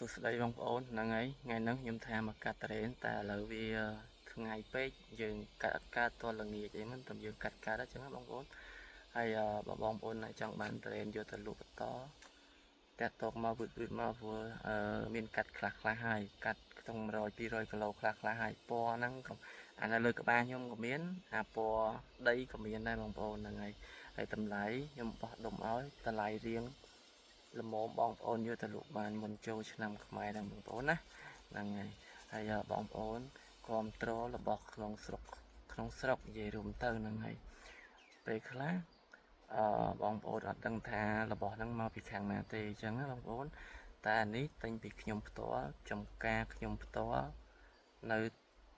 សួស្តីបងប្អូនហ្នឹងហើយថ្ងៃហ្នឹងខ្ញុំថាមកកាត់ត្រេនតែឥឡូវវាថ្ងៃពេកយើងកាត់អត់កាត់តល្ងាចអីមិនតែយើងកាត់អញ្ចឹងណាបងប្អូនហើយបងប្អូនចង់បានត្រេនយកទៅលក់បន្តតាក់តងមកវឹកមកព្រោះមានកាត់ខ្លះហើយកាត់ក្នុង100 200គីឡូខ្លះហើយពណ៌ហ្នឹងក៏អានៅលើក្បាលខ្ញុំក៏មានអាពណ៌ដីក៏មានដែរបងប្អូនហ្នឹងហើយតម្លៃខ្ញុំបោះដុំឲ្យតម្លៃរៀងល្មមបងប្អូនយកទៅលក់បានមុនចូលឆ្នាំខ្មែរហ្នឹងបងប្អូនណាហ្នឹងហើយបងប្អូនគ្រប់គ្រងរបស់ក្នុងស្រុកនិយាយរួមទៅហ្នឹងហើយពេលខ្លះបងប្អូនអត់ដឹងថារបស់ហ្នឹងមកពីខាងណាទេអញ្ចឹងណាបងប្អូនតែអានេះទិញពីខ្ញុំផ្ទាល់ចំការខ្ញុំផ្ទាល់នៅ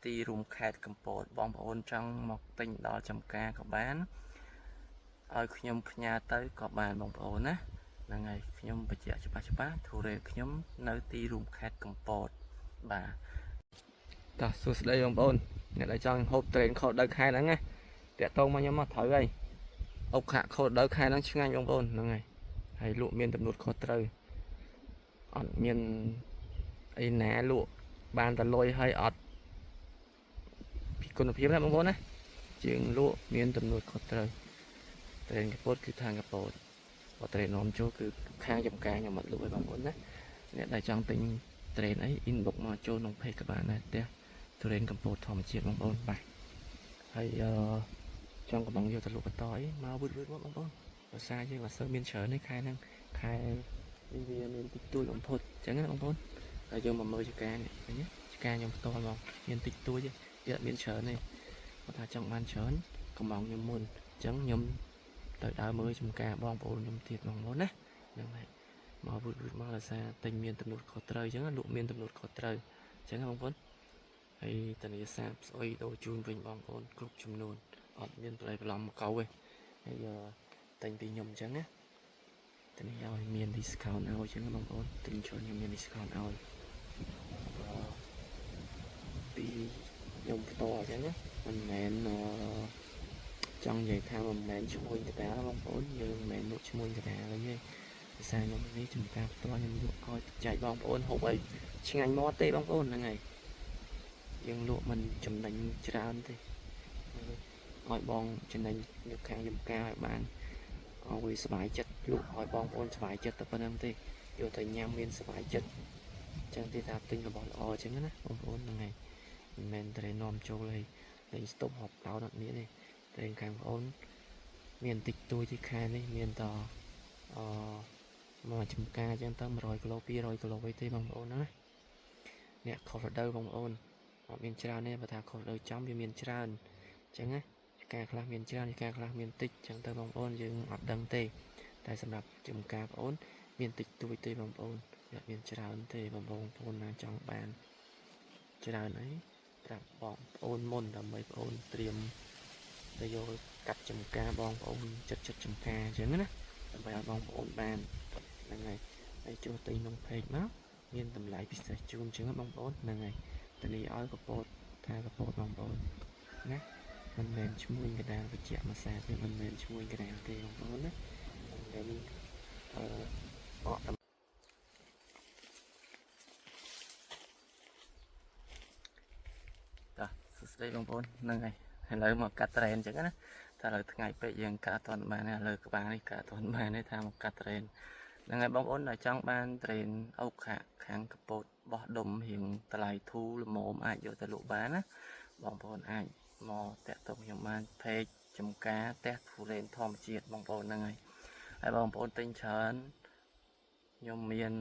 ទីរួមខេត្តកំពតបងប្អូនចង់មកទិញដល់ចំការក៏បានឲ្យខ្ញុំផ្ញើទៅក៏បានបងប្អូនណាហ្នឹងហើយខ្ញុំបញ្ជាក់ច្បាស់ធូរ៉េខ្ញុំនៅទីរួមខេត្តកំពតបាទតោះសួស្តីបងប្អូនអ្នកដែលចង់ហូបត្រេនខោដៅខែហ្នឹងណាតាក់តងមកខ្ញុំមកត្រូវហើយអុកខាក់ខោដៅខែហ្នឹងឆ្ងាញ់បងប្អូនហ្នឹងហើយលក់មានទំនួលខុសត្រូវអត់មានអីណាលក់បានតែលុយហើយអត់ពីគុណភាពណាបងប្អូនណាជាងលក់មានទំនួលខុសត្រូវត្រេនកំពតគឺທາງកំពតបើត្រេននាំចូលគឺខាងចំការខ្ញុំអត់លក់ឲ្យបងប្អូនណាអ្នកដែលចង់ទិញត្រេនអី inbox មកចូលក្នុង page ក៏បានដែរផ្ទះត្រេនកំពតធម្មជាតិបងប្អូនបាទហើយចង់កំងយកទៅលក់បន្តអីមកវឹកមកបងប្អូនភាសាយើងអត់សូវមានច្រើនទេខែហ្នឹងខែនេះវាមានតិចតួចបំផុតអញ្ចឹងណាបងប្អូនហើយយើងមកមើលចការនេះឃើញទេចការខ្ញុំផ្ទាល់មកមានតិចតួចទេវាអត់មានច្រើនទេគាត់ថាចង់បានច្រើនកំងខ្ញុំមុនអញ្ចឹងខ្ញុំទៅដើរមើលចំការបងប្អូនខ្ញុំទៀតបងប្អូនណាហ្នឹងហើយមកវឹកមកដោយសារទិញមានទំនួលខុសត្រូវអញ្ចឹងលក់មានទំនួលខុសត្រូវអញ្ចឹងណាបងប្អូនហើយតនីសាបស្អុយដូរជូនវិញបងប្អូនគ្រប់ចំនួនអត់មានប្រឡំមកកោទេហើយទិញពីខ្ញុំអញ្ចឹងណាតនីឲ្យមាន discount ឲ្យអញ្ចឹងបងប្អូនទិញច្រើនខ្ញុំមាន discount ឲ្យពីខ្ញុំផ្ទាល់អញ្ចឹងណាមិនមែនចង់និយាយថាមិនមែនឈ្មោះកតាបងប្អូនយើងមិនមែនលក់ឈ្មោះកតាវិញទេភាសាខ្ញុំនេះចំការផ្ទាល់ខ្ញុំលក់ឲ្យចែកបងប្អូនហូបអីឆ្ងាញ់មាត់ទេបងប្អូនហ្នឹងហើយយើងលក់មិនចំណេញច្រើនទេឲ្យបងចំណេញយកខាងចំការឲ្យបានឲ្យវាសុបាយចិត្តលក់ឲ្យបងប្អូនសុបាយចិត្តតែប៉ុណ្្នឹងទេយកទៅញ៉ាំមានសុបាយចិត្តអញ្ចឹងទីថាទិញរបស់ល្អអញ្ចឹងណាបងប្អូនហ្នឹងហើយមិនមែនតែនាំចូលឲ្យលេងស្តុបហប់តោនអត់មានទេតែខាងបងប្អូនមានតិចតួចទីខែនេះមានតមកចំការអញ្ចឹងទៅ100គីឡូ200គីឡូអីទេបងប្អូនណាអ្នកខុសរដូវបងប្អូនអត់មានច្រើនទេបើថាខុសរដូវចំវាមានច្រើនអញ្ចឹងណាការខ្លះមានច្រើនការខ្លះមានតិចអញ្ចឹងទៅបងប្អូនយើងអត់ដឹងទេតែសម្រាប់ចំការបងប្អូនមានតិចតួចទេបងប្អូនអត់មានច្រើនទេបងប្អូនណាចង់បានច្រើនអីប្រាប់បងប្អូនមុនដើម្បីបងប្អូនត្រៀមទៅយកកាត់ចំការបងប្អូនចិត្តចំការអញ្ចឹងណាដើម្បីឲ្យបងប្អូនបានហ្នឹងហើយចូលទិញក្នុង page មកមានតម្លៃពិសេសជូនអញ្ចឹងបងប្អូនហ្នឹងហើយតានេះឲ្យកពតថាកពតបងប្អូនណាមិនមែនឈ្មោះកដាលវិជ្ជាមួយសាទេមិនមែនឈ្មោះកដាលទេបងប្អូនណាតែនេះអត់តោះសួស្តីបងប្អូនហ្នឹងហើយឥឡូវមកកាត់ត្រេនអញ្ចឹងណាតែឥឡូវថ្ងៃពេកយើងកាត់អត់បានទេលើក្បាលនេះកាត់អត់បានទេថាមកកាត់ត្រេនហ្នឹងហើយបងប្អូនដែលចង់បានត្រេនអុកខាងកពតបោះដុំរៀងតម្លៃធូរល្មមអាចយកទៅលក់បានណាបងប្អូនអាចមកតាក់ទងខ្ញុំបានเพจចំការផ្ទះធូរ៉េនធម្មជាតិបងប្អូនហ្នឹងហើយបងប្អូនទិញច្រើនខ្ញុំមាន